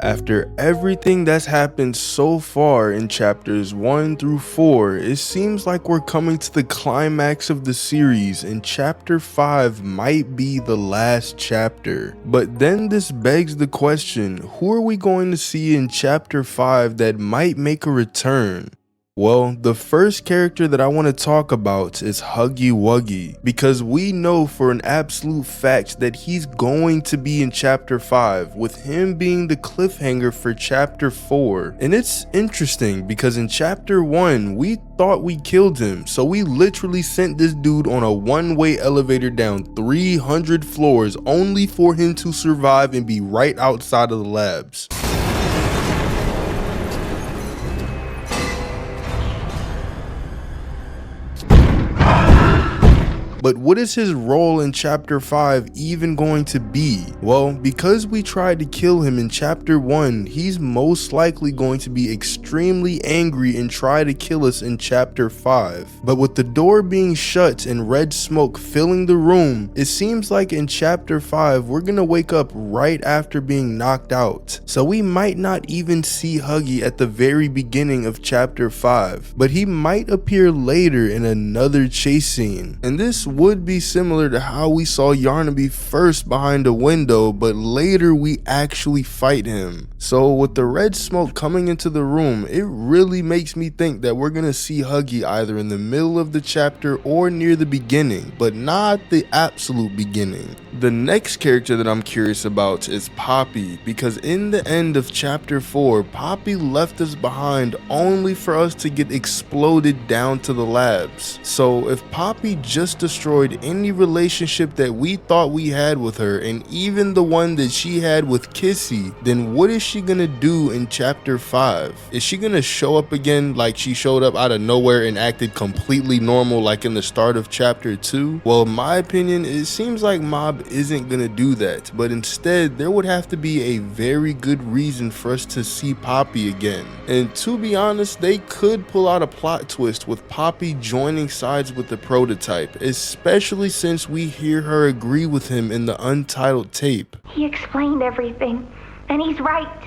After everything that's happened so far in chapters 1 through 4, it seems like we're coming to the climax of the series and chapter 5 might be the last chapter. But then this begs the question, who are we going to see in chapter 5 that might make a return? Well, the first character that I want to talk about is Huggy Wuggy, because we know for an absolute fact that he's going to be in chapter 5, with him being the cliffhanger for chapter 4. And it's interesting because in chapter 1, we thought we killed him, so we literally sent this dude on a one-way elevator down 300 floors only for him to survive and be right outside of the labs. But what is his role in chapter 5 even going to be? Well, because we tried to kill him in chapter 1, he's most likely going to be extremely angry and try to kill us in chapter 5. But with the door being shut and red smoke filling the room, it seems like in chapter 5 we're gonna wake up right after being knocked out. So we might not even see Huggy at the very beginning of chapter 5, but he might appear later in another chase scene. And this would be similar to how we saw Yarnaby first behind a window, but later we actually fight him. So with the red smoke coming into the room, it really makes me think that we're gonna see Huggy either in the middle of the chapter or near the beginning, but not the absolute beginning. The next character that I'm curious about is Poppy, because in the end of chapter 4, Poppy left us behind only for us to get exploded down to the labs. So if Poppy just destroyed any relationship that we thought we had with her, and even the one that she had with Kissy, then what is she gonna do in chapter 5? Is she gonna show up again like she showed up out of nowhere and acted completely normal like in the start of chapter 2? Well, in my opinion, it seems like Mob isn't gonna do that, but instead there would have to be a very good reason for us to see Poppy again. And to be honest, they could pull out a plot twist with Poppy joining sides with the prototype, especially since we hear her agree with him in the untitled tape. He explained everything, and he's right.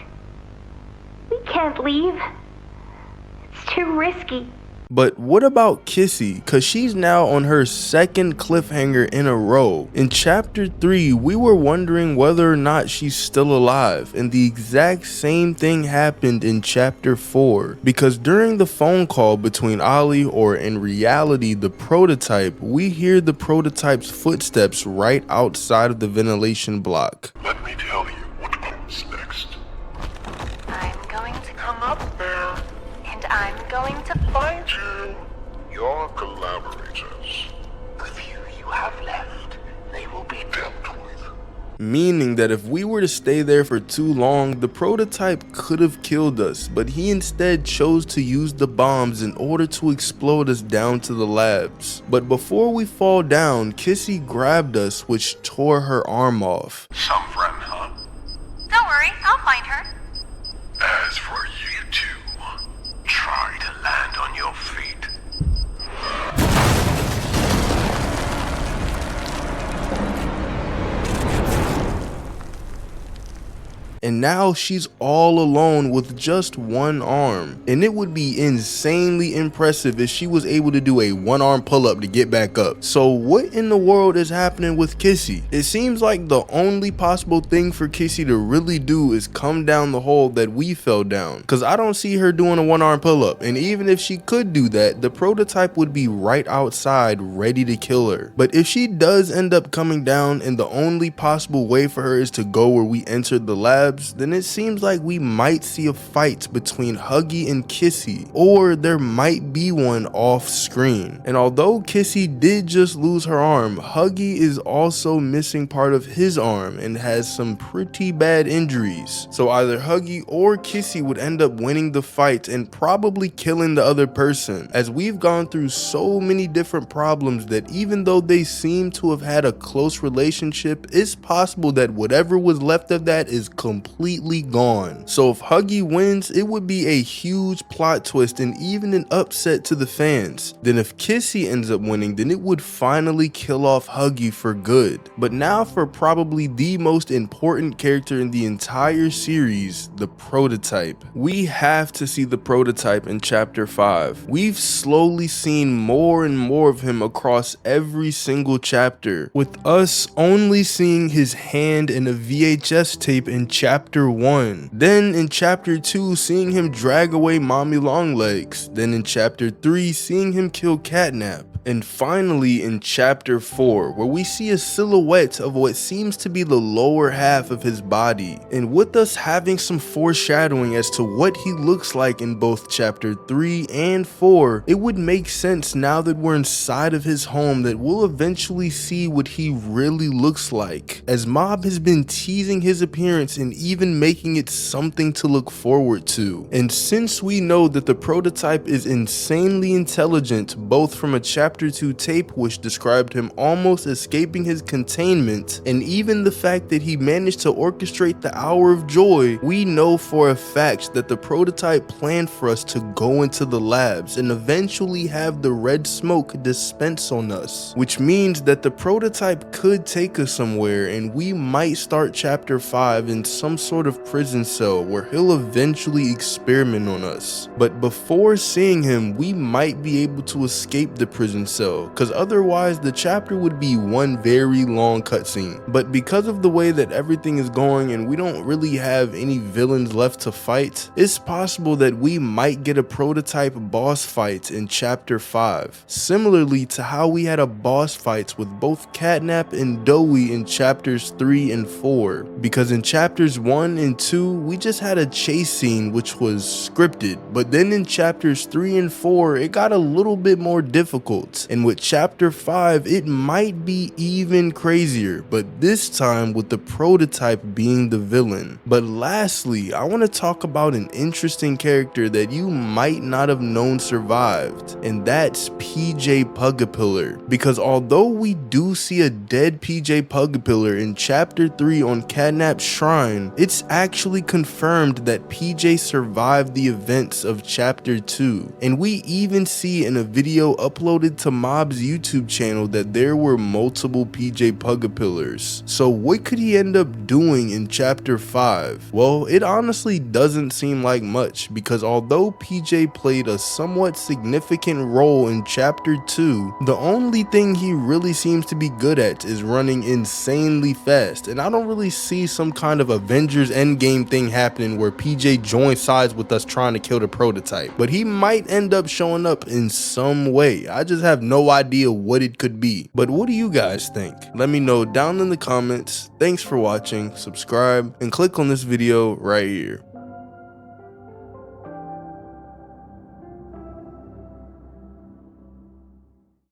We can't leave. It's too risky. But what about Kissy? Cause she's now on her second cliffhanger in a row. In chapter 3, we were wondering whether or not she's still alive, and the exact same thing happened in chapter 4. Because during the phone call between Ollie, or in reality the prototype, we hear the prototype's footsteps right outside of the ventilation block. Let me tell you what comes next. I'm going to Come up there. and I'm going to Find you. Your collaborators. The few you have left, they will be dealt with. Meaning that if we were to stay there for too long, the prototype could have killed us, but he instead chose to use the bombs in order to explode us down to the labs. But before we fall down, Kissy grabbed us, which tore her arm off. Some friend, huh? Don't worry, I'll find her. As for you two, try to land on your feet. And now she's all alone with just one arm. And it would be insanely impressive if she was able to do a one-arm pull-up to get back up. So what in the world is happening with Kissy? It seems like the only possible thing for Kissy to really do is come down the hole that we fell down. Cause I don't see her doing a one-arm pull-up. And even if she could do that, the prototype would be right outside ready to kill her. But if she does end up coming down and the only possible way for her is to go where we entered the lab, then it seems like we might see a fight between Huggy and Kissy, or there might be one off screen. And although Kissy did just lose her arm, Huggy is also missing part of his arm and has some pretty bad injuries. So either Huggy or Kissy would end up winning the fight and probably killing the other person, as we've gone through so many different problems that even though they seem to have had a close relationship, it's possible that whatever was left of that is completely completely gone. So if Huggy wins, it would be a huge plot twist and even an upset to the fans. Then if Kissy ends up winning, then it would finally kill off Huggy for good. But now for probably the most important character in the entire series, the prototype. We have to see the prototype in chapter 5. We've slowly seen more and more of him across every single chapter, with us only seeing his hand in a VHS tape in chapter 1. Then in chapter 2 seeing him drag away Mommy Longlegs. Then in chapter 3 seeing him kill Catnap. And finally in chapter 4, where we see a silhouette of what seems to be the lower half of his body, and with us having some foreshadowing as to what he looks like in both chapter 3 and 4, it would make sense now that we're inside of his home that we'll eventually see what he really looks like, as Mob has been teasing his appearance and even making it something to look forward to. And since we know that the prototype is insanely intelligent, both from a chapter 2 tape which described him almost escaping his containment, and even the fact that he managed to orchestrate the Hour of Joy, we know for a fact that the prototype planned for us to go into the labs and eventually have the red smoke dispense on us, which means that the prototype could take us somewhere, and we might start chapter 5 in some sort of prison cell where he'll eventually experiment on us. But before seeing him, we might be able to escape the prison cell, because otherwise the chapter would be one very long cutscene. But because of the way that everything is going and we don't really have any villains left to fight, it's possible that we might get a prototype boss fight in chapter 5, similarly to how we had a boss fights with both Catnap and Doughy in chapters 3 and 4, because in chapters 1 and 2 we just had a chase scene which was scripted, but then in chapters 3 and 4 it got a little bit more difficult. And with chapter 5 it might be even crazier, but this time with the prototype being the villain. But lastly, I want to talk about an interesting character that you might not have known survived, and that's PJ Pug-a-Pillar, because although we do see a dead PJ Pug-a-Pillar in chapter 3 on Catnap's shrine, it's actually confirmed that PJ survived the events of chapter 2, and we even see in a video uploaded to Mob's YouTube channel that there were multiple PJ Pug-a-Pillars. So what could he end up doing in chapter 5? Well, it honestly doesn't seem like much, because although PJ played a somewhat significant role in chapter 2, the only thing he really seems to be good at is running insanely fast, and I don't really see some kind of Avengers Endgame thing happening where PJ joins sides with us trying to kill the prototype. But he might end up showing up in some way. I just have no idea what it could be. But what do you guys think? Let me know down in the comments. Thanks for watching, subscribe, and click on this video right here.